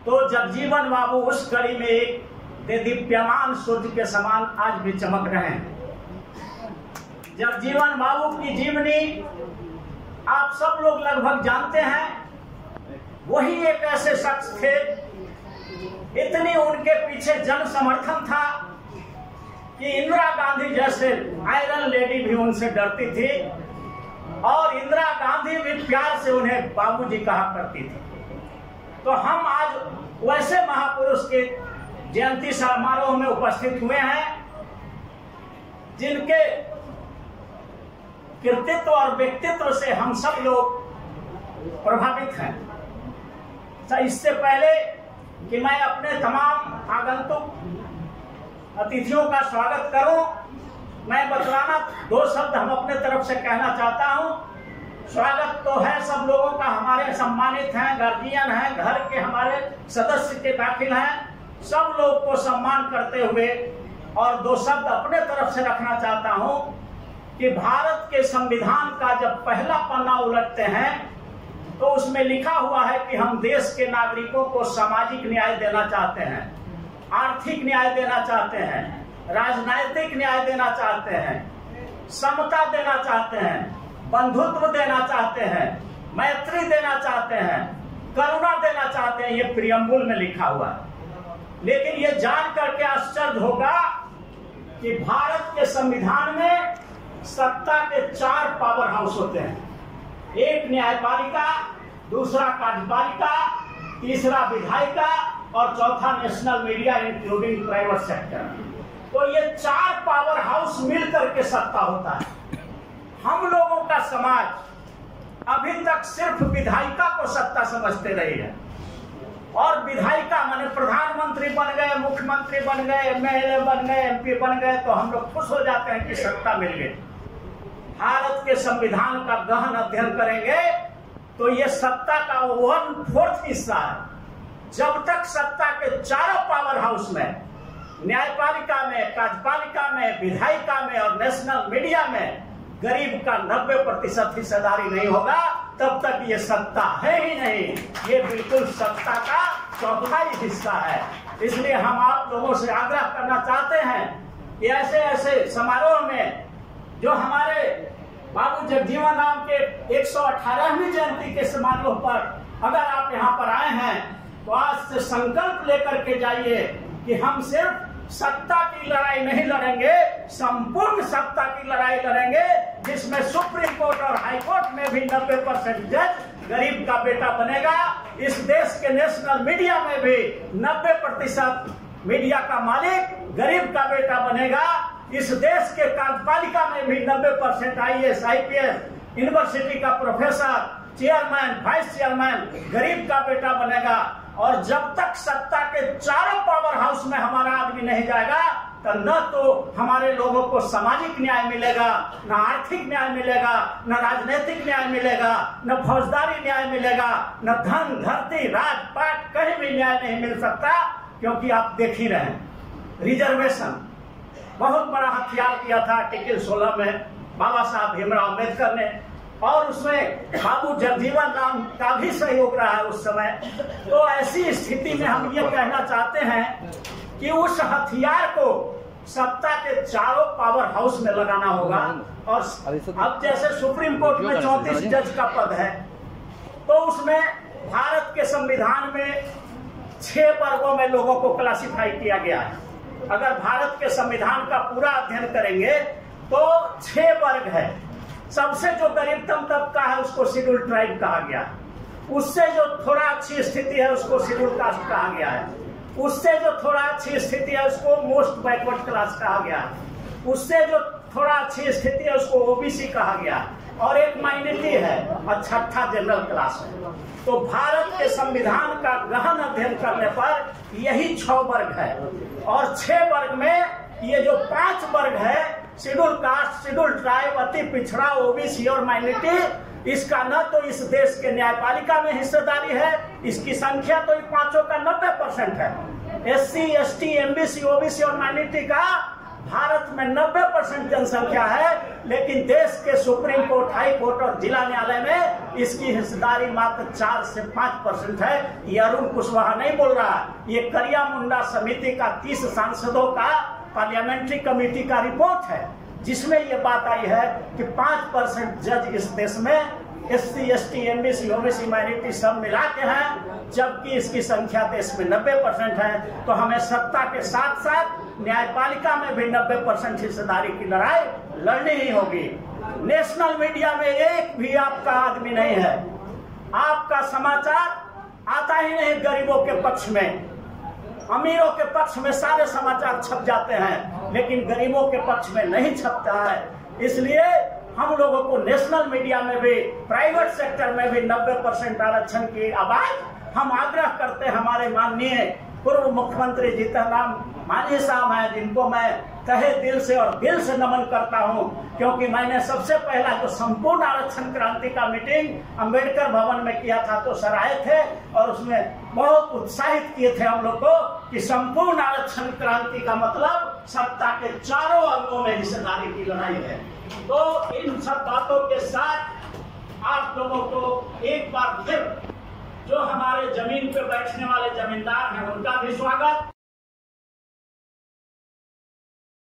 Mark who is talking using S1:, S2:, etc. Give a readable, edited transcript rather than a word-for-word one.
S1: तो जगजीवन बाबू उस कड़ी में एक दीप्यमान सूर्य के समान आज भी चमक रहे हैं। जगजीवन बाबू की जीवनी आप सब लोग लगभग जानते हैं। वही एक ऐसे शख्स थे, इतनी उनके पीछे जन समर्थन था कि इंदिरा गांधी जैसे आयरन लेडी भी उनसे डरती थी और इंदिरा गांधी भी प्यार से उन्हें बाबूजी कहा करती थी। तो हम आज वैसे महापुरुष के जयंती समारोह में उपस्थित हुए हैं जिनके कृतित्व और व्यक्तित्व से हम सब लोग प्रभावित हैं। तो इससे पहले कि मैं अपने तमाम आगंतुक अतिथियों का स्वागत करूं, मैं बतलाना 2 शब्द हम अपने तरफ से कहना चाहता हूं। स्वागत तो है सब लोगों का, हमारे सम्मानित हैं, गार्जियन हैं, घर के हमारे सदस्य के दाखिल हैं, सब लोग को सम्मान करते हुए और 2 शब्द अपने तरफ से रखना चाहता हूं कि भारत के संविधान का जब पहला पन्ना उलटते हैं तो उसमें लिखा हुआ है कि हम देश के नागरिकों को सामाजिक न्याय देना चाहते हैं, आर्थिक न्याय देना चाहते हैं, राजनीतिक न्याय देना चाहते हैं, समता देना चाहते हैं, बंधुत्व देना चाहते हैं, मैत्री देना चाहते हैं, करुणा देना चाहते हैं। ये प्रियम्बुल में लिखा हुआ है। लेकिन ये जान करके आश्चर्य होगा कि भारत के संविधान में सत्ता के 4 पावर हाउस होते हैं। एक न्यायपालिका, दूसरा कार्यपालिका, तीसरा विधायिका और चौथा national media including private sector. तो ये 4 पावर हाउस मिलकर के सत्ता होता है। हम लोगों का समाज अभी तक सिर्फ विधायिका को सत्ता समझते रही है और विधायिका माने प्रधानमंत्री बन गए, मुख्यमंत्री बन गए, एमएलए बन गए, एमपी बन गए तो हम लोग खुश हो जाते हैं कि सत्ता मिल गई। भारत के संविधान का गहन अध्ययन करेंगे तो ये सत्ता का 1/4 हिस्सा है। जब तक सत्ता के 4 पावर हाउस में, न्यायपालिका में, कार्यपालिका में, विधायिका में और नेशनल मीडिया में गरीब का 90% हिस्सेदारी नहीं होगा, तब तक ये सत्ता है ही नहीं। ये बिल्कुल सत्ता का 4वां हिस्सा है। इसलिए हम आप लोगों से आग्रह करना चाहते हैं कि ऐसे ऐसे समारोह में जो हमारे बाबू जगजीवन राम के 118वीं जयंती के समारोह पर अगर आप यहाँ पर आए हैं तो आज से संकल्प लेकर के जाइए कि हम सिर्फ सत्ता की लड़ाई नहीं लड़ेंगे, संपूर्ण सत्ता की लड़ाई लड़ेंगे जिसमें सुप्रीम कोर्ट और हाई कोर्ट में भी 90% जज गरीब का बेटा बनेगा। इस देश के नेशनल मीडिया में भी 90% मीडिया का मालिक गरीब का बेटा बनेगा। इस देश के कार्यपालिका में भी 90% IAS, IPS, यूनिवर्सिटी का प्रोफेसर, चेयरमैन, वाइस चेयरमैन गरीब का बेटा बनेगा। और जब तक सत्ता के 4 पावर हाउस में हमारा आदमी नहीं जाएगा तो न तो हमारे लोगों को सामाजिक न्याय मिलेगा, न आर्थिक न्याय मिलेगा, न राजनीतिक न्याय मिलेगा, न फौजदारी न्याय मिलेगा, न धन, धरती, राजपाट कहीं भी न्याय नहीं मिल सकता। क्योंकि आप देख ही रहे हैं रिजर्वेशन बहुत बड़ा हथियार किया था आर्टिकल 16 में बाबा साहब भीमराव अम्बेडकर ने, और उसमें बाबू जगजीवन राम का भी सहयोग रहा है उस समय। तो ऐसी स्थिति में हम ये कहना चाहते हैं कि उस हथियार को सत्ता के 4 पावर हाउस में लगाना होगा। और अब जैसे सुप्रीम कोर्ट में 34 जज का पद है तो उसमें भारत के संविधान में 6 वर्गों में लोगों को क्लासिफाई किया गया है। अगर भारत के संविधान का पूरा अध्ययन करेंगे तो 6 वर्ग है। सबसे जो गरीबतम तबका है उसको शेड्यूल ट्राइब कहा गया है, उससे जो थोड़ा अच्छी स्थिति है उसको शेड्यूल कास्ट कहा गया है, उससे जो थोड़ा अच्छी स्थिति है उसको मोस्ट बैकवर्ड क्लास कहा गया है, उससे जो थोड़ा अच्छी स्थिति है उसको ओबीसी कहा गया है, और एक माइनॉरिटी है और 6ठा जनरल क्लास है। तो भारत के संविधान का गहन अध्ययन करने पर यही 6 वर्ग है। और 6 वर्ग में ये जो 5 वर्ग है, शेड्यूल कास्ट, शेड्यूल ट्राइब, अति पिछड़ा, ओबीसी और माइनॉरिटी, इसका न तो इस देश के न्यायपालिका में हिस्सेदारी है, इसकी संख्या तो इन 5 का 90% है। SC, ST, MBC, OBC और माइनॉरिटी का भारत में 90% जनसंख्या है, लेकिन देश के सुप्रीम कोर्ट, हाई कोर्ट और जिला न्यायालय में इसकी हिस्सेदारी मात्र 4 से 5% है। ये अरुण कुशवाहा नहीं बोल रहा, ये करिया मुंडा समिति का 30 सांसदों का पार्लियामेंट्री कमेटी का रिपोर्ट है, जिसमें ये बात आई है कि 5% जज इस देश में SC, ST, MBC, OBC minority सब मिला के हैं, जबकि इसकी संख्या देश में 90% है। तो हमें सत्ता के साथ साथ न्यायपालिका में भी 90% हिस्सेदारी की लड़ाई लड़नी ही होगी। नेशनल मीडिया में एक भी आपका आदमी नहीं है, आपका समाचार आता ही नहीं गरीबों के पक्ष में। अमीरों के पक्ष में सारे समाचार छप जाते हैं, लेकिन गरीबों के पक्ष में नहीं छपता है। इसलिए हम लोगों को नेशनल मीडिया में भी, प्राइवेट सेक्टर में भी 90% आरक्षण की आवाज हम आग्रह करते हैं। हमारे माननीय पूर्व मुख्यमंत्री जीतन राम मांझी साहब हैं, जिनको मैं तहे दिल से और दिल से नमन करता हूं, क्योंकि मैंने सबसे पहला जो संपूर्ण आरक्षण क्रांति का मीटिंग अंबेडकर भवन में किया था तो सर आए थे और उसमें बहुत उत्साहित किए थे हम लोग को कि संपूर्ण आरक्षण क्रांति का मतलब सत्ता के चारों अंगों में हिस्सेदारी की लड़ाई है। तो इन सब बातों के साथ आप लोगों को एक बार फिर जो हमारे जमीन पे बैठने वाले जमींदार हैं उनका भी स्वागत।